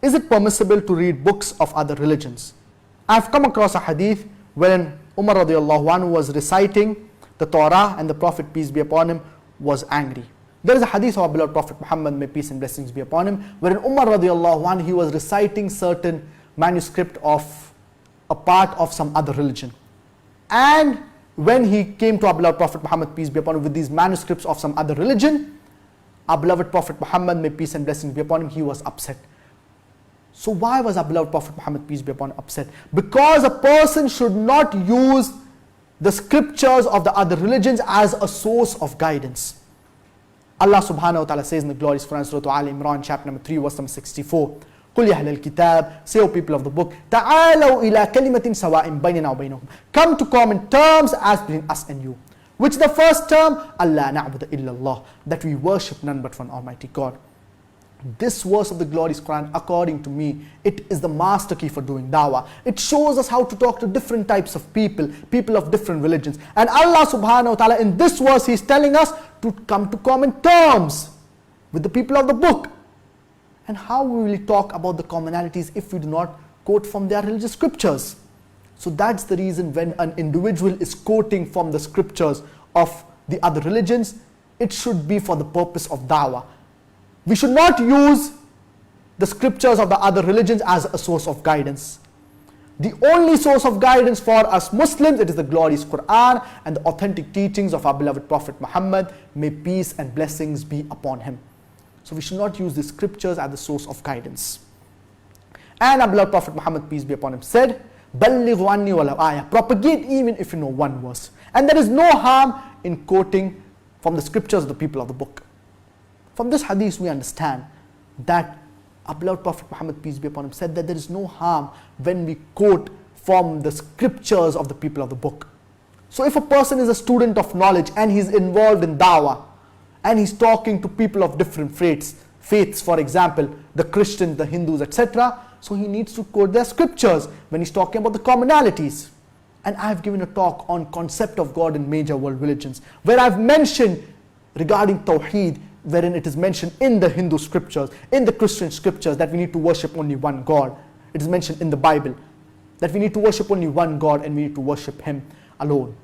Is it permissible to read books of other religions? I've come across a hadith wherein Umar radiallahu anhu was reciting the Torah and the Prophet, peace be upon him, was angry. There is a hadith of our beloved Prophet Muhammad, may peace and blessings be upon him, wherein Umar radiallahu anhu, he was reciting certain manuscript of a part of some other religion. And when he came to our beloved Prophet Muhammad, peace be upon him, with these manuscripts of some other religion, our beloved Prophet Muhammad, may peace and blessings be upon him, he was upset. So why was our beloved Prophet Muhammad, peace be upon him, upset? Because a person should not use the scriptures of the other religions as a source of guidance. Allah subhanahu wa ta'ala says in the glorious Quran, Surah Al Imran, chapter number 3, verse number 64, قُلْ يَا أَهْلَ الْكِتَابِ, say, O people of the book, تَعَالَوْا إِلَىٰ كَلِمَةٍ سَوَاءٍ بَيْنَنَا وَبَيْنَكُمْ, come to common terms as between us and you. Which the first term? Allah na'budu illallah, that we worship none but one Almighty God. This verse of the glorious Quran, according to me, it is the master key for doing dawah. It shows us how to talk to different types of people, people of different religions. And Allah subhanahu wa ta'ala, in this verse, He is telling us to come to common terms with the people of the book. And how will we talk about the commonalities if we do not quote from their religious scriptures? So that's the reason when an individual is quoting from the scriptures of the other religions, it should be for the purpose of dawah. We should not use the scriptures of the other religions as a source of guidance. The only source of guidance for us Muslims, it is the glorious Quran and the authentic teachings of our beloved Prophet Muhammad, may peace and blessings be upon him. So we should not use the scriptures as the source of guidance. And our beloved Prophet Muhammad, peace be upon him, said, بَلِّغُ عَنِّي وَلَوْ آيَةً, propagate even if you know one verse. And there is no harm in quoting from the scriptures of the people of the book. From this hadith we understand that our beloved Prophet Muhammad, peace be upon him, said that there is no harm when we quote from the scriptures of the people of the book. So if a person is a student of knowledge and he's involved in dawah and he's talking to people of different faiths, for example, the Christians, the Hindus, etc., so he needs to quote their scriptures when he's talking about the commonalities. And I've given a talk on concept of God in major world religions, where I've mentioned regarding Tawheed, wherein it is mentioned in the Hindu scriptures, in the Christian scriptures, that we need to worship only one God. It is mentioned in the Bible that we need to worship only one God and we need to worship Him alone.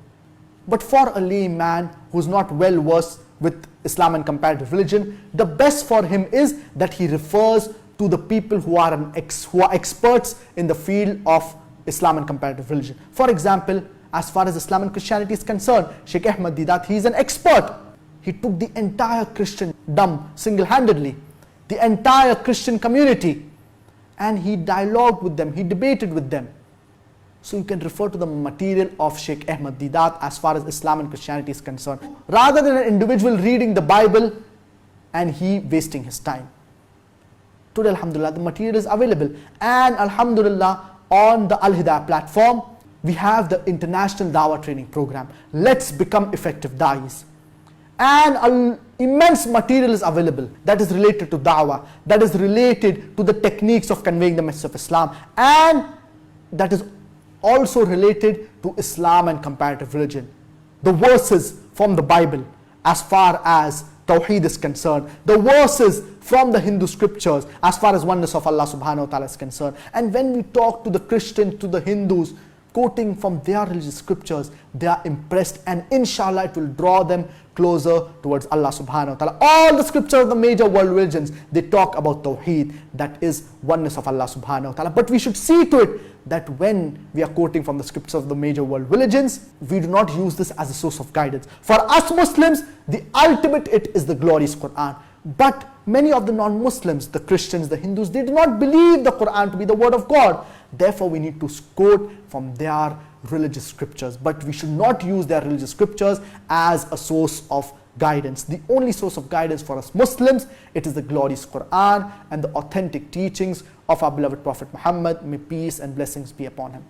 But for a layman who is not well versed with Islam and comparative religion, the best for him is that he refers to the people who are experts in the field of Islam and comparative religion. For example, as far as Islam and Christianity is concerned, Shaikh Ahmad Didat, he is an expert. He took the entire Christendom single-handedly, the entire Christian community, and he dialogued with them, he debated with them. So you can refer to the material of Shaikh Ahmad Didat as far as Islam and Christianity is concerned, rather than an individual reading the Bible and he wasting his time. Today, alhamdulillah, the material is available, and alhamdulillah, on the Al-Hidayah platform, we have the International Dawah Training Program. Let's become effective da'is. And immense material is available that is related to da'wah, that is related to the techniques of conveying the message of Islam, and that is also related to Islam and comparative religion. The verses from the Bible as far as Tawheed is concerned, the verses from the Hindu scriptures as far as oneness of Allah subhanahu wa ta'ala is concerned. And when we talk to the Christians, to the Hindus, quoting from their religious scriptures, they are impressed, and inshallah it will draw them closer towards Allah subhanahu wa ta'ala. All the scriptures of the major world religions, they talk about Tawheed, that is oneness of Allah subhanahu wa ta'ala. But we should see to it that when we are quoting from the scriptures of the major world religions, we do not use this as a source of guidance. For us Muslims, the ultimate it is the glorious Quran. But many of the non-Muslims, the Christians, the Hindus, they do not believe the Quran to be the word of God. Therefore, we need to quote from their religious scriptures. But we should not use their religious scriptures as a source of guidance. The only source of guidance for us Muslims, it is the glorious Quran and the authentic teachings of our beloved Prophet Muhammad, may peace and blessings be upon him.